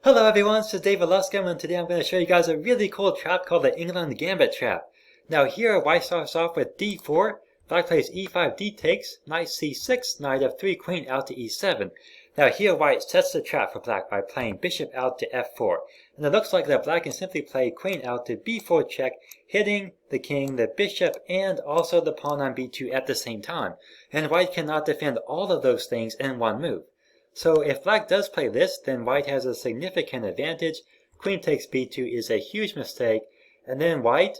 Hello everyone, this is David Luscombe, and today I'm going to show you guys a really cool trap called the Englund Gambit Trap. Now here, white starts off with d4, black plays e5, d takes, knight c6, knight f3, queen out to e7. Now here, white sets the trap for black by playing bishop out to f4, and it looks like that black can simply play queen out to b4 check, hitting the king, the bishop, and also the pawn on b2 at the same time, and white cannot defend all of those things in one move. So if black does play this, then white has a significant advantage. Queen takes b2 is a huge mistake. And then white,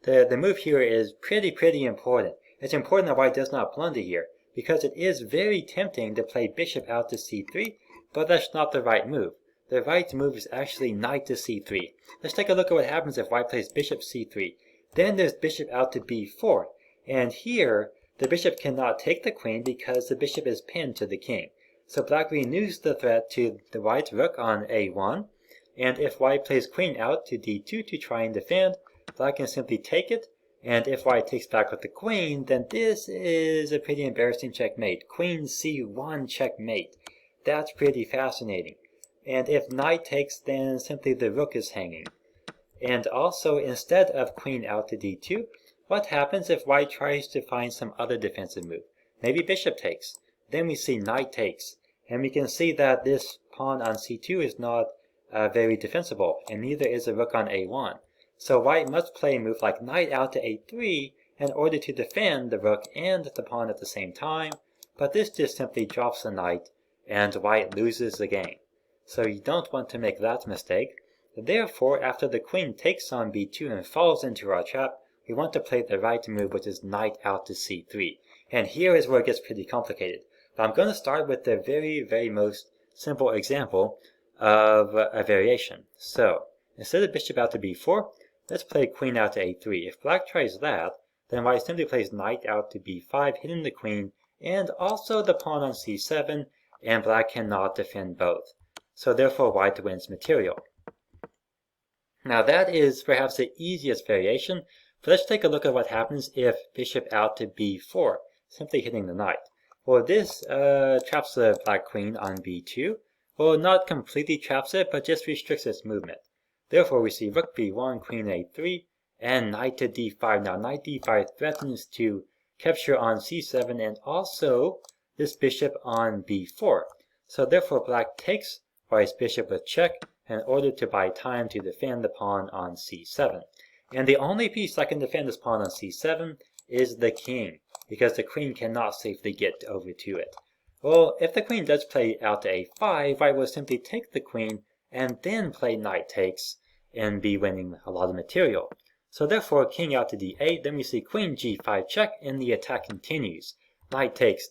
the move here is pretty important. It's important that white does not blunder here, because it is very tempting to play bishop out to c3, but that's not the right move. The right move is actually knight to c3. Let's take a look at what happens if white plays bishop c3. Then there's bishop out to b4. And here, the bishop cannot take the queen because the bishop is pinned to the king. So black renews the threat to the white rook on a1, and if white plays queen out to d2 to try and defend, black can simply take it, and if white takes back with the queen, then this is a pretty embarrassing checkmate. Queen c1 checkmate. That's pretty fascinating. And if knight takes, then simply the rook is hanging. And also, instead of queen out to d2, what happens if white tries to find some other defensive move? Maybe bishop takes. Then we see knight takes, and we can see that this pawn on c2 is not very defensible, and neither is the rook on a1. So white must play a move like knight out to a3 in order to defend the rook and the pawn at the same time, but this just simply drops the knight, and white loses the game. So you don't want to make that mistake. Therefore, after the queen takes on b2 and falls into our trap, we want to play the right move, which is knight out to c3. And here is where it gets pretty complicated. I'm going to start with the very most simple example of a variation. So, instead of bishop out to b4, let's play queen out to a3. If black tries that, then white simply plays knight out to b5, hitting the queen, and also the pawn on c7, and black cannot defend both. So therefore white wins material. Now that is perhaps the easiest variation, but let's take a look at what happens if bishop out to b4, simply hitting the knight. Well, this traps the black queen on b2. Well, not completely traps it, but just restricts its movement. Therefore, we see rook b1, queen a3, and knight to d5. Now, knight d5 threatens to capture on c7 and also this bishop on b4. So therefore, black takes white's bishop with check in order to buy time to defend the pawn on c7. And the only piece that can defend this pawn on c7 is the king, because the queen cannot safely get over to it. Well, if the queen does play out to a5, white will simply take the queen and then play knight takes and be winning a lot of material. So therefore, king out to d8, then we see queen g5 check, and the attack continues. Knight takes,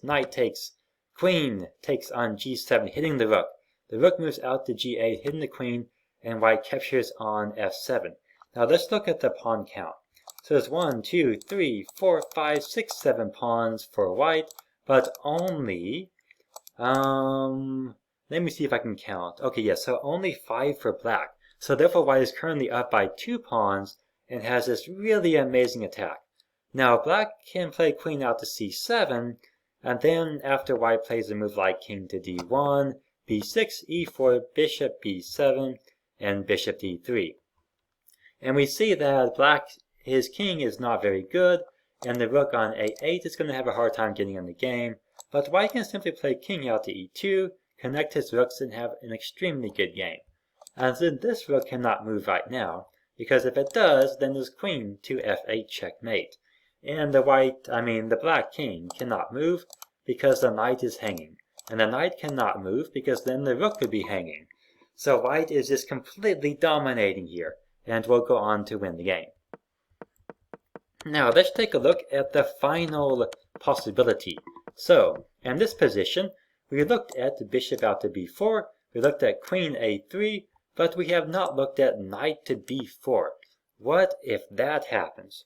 queen takes on g7, hitting the rook. The rook moves out to g8, hitting the queen, and white captures on f7. Now let's look at the pawn count. So there's 1, 2, 3, 4, 5, 6, 7 pawns for white, but only, let me see if I can count. Okay, yes, so only 5 for black. So therefore white is currently up by 2 pawns and has this really amazing attack. Now black can play queen out to c7, and then after white plays a move like king to d1, b6, e4, bishop b7, and bishop d3. And we see that black, his king is not very good, and the rook on a8 is going to have a hard time getting in the game, but white can simply play king out to e2, connect his rooks, and have an extremely good game. And then this rook cannot move right now, because if it does, then his queen to f8 checkmate. And the black king cannot move because the knight is hanging, and the knight cannot move because then the rook would be hanging. So white is just completely dominating here, and will go on to win the game. Now let's take a look at the final possibility. So, in this position, we looked at bishop out to b4, we looked at queen a3, but we have not looked at knight to d4. What if that happens?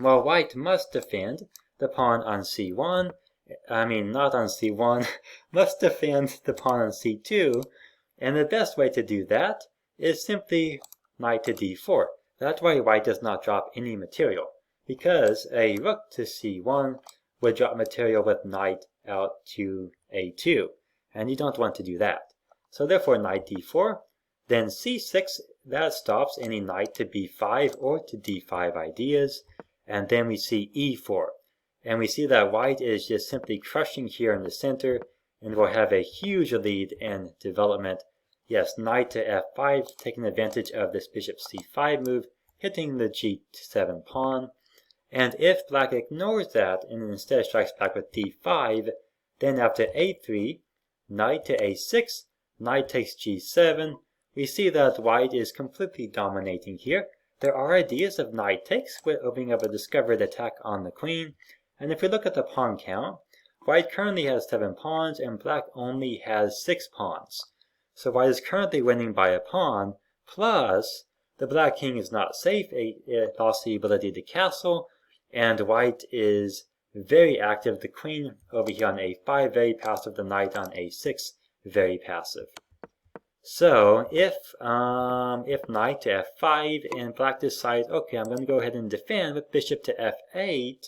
Well, white must defend the pawn on c1, not on c1, must defend the pawn on c2, and the best way to do that is simply knight to d4. That way white does not drop any material, because a rook to c1 would drop material with knight out to a2, and you don't want to do that. So therefore knight d4. Then c6, that stops any knight to b5 or to d5 ideas. And then we see e4. And we see that white is just simply crushing here in the center and will have a huge lead in development. Yes, knight to f5, taking advantage of this bishop c5 move, hitting the g7 pawn. And if black ignores that and instead strikes back with d5, then after a3, knight to a6, knight takes g7, we see that white is completely dominating here. There are ideas of knight takes with opening up a discovered attack on the queen. And if we look at the pawn count, white currently has 7 pawns and black only has 6 pawns. So white is currently winning by a pawn, plus the black king is not safe, it lost the ability to castle, and white is very active. The queen over here on a5, very passive. The knight on a6, very passive. So if knight to f5 and black decides, okay, I'm going to go ahead and defend with bishop to f8,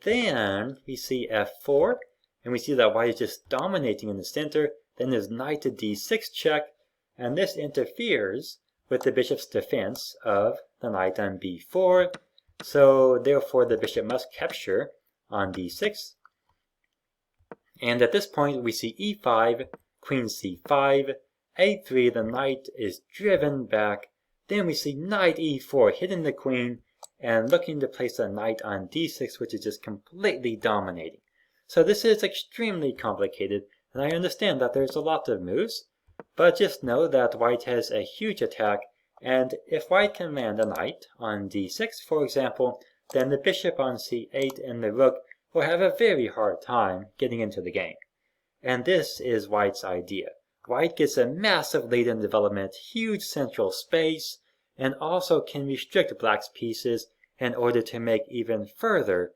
then we see f4, and we see that white is just dominating in the center. Then there's knight to d6 check, and this interferes with the bishop's defense of the knight on b4. So therefore the bishop must capture on d6. And at this point we see e5, queen c5, a3, the knight is driven back. Then we see knight e4 hitting the queen and looking to place a knight on d6, which is just completely dominating. So this is extremely complicated, and I understand that there's a lot of moves, but just know that white has a huge attack, and if white can land a knight on d6, for example, then the bishop on c8 and the rook will have a very hard time getting into the game. And this is white's idea. White gets a massive lead in development, huge central space, and also can restrict black's pieces in order to make even further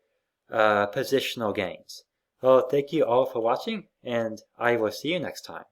positional gains. Well, thank you all for watching, and I will see you next time.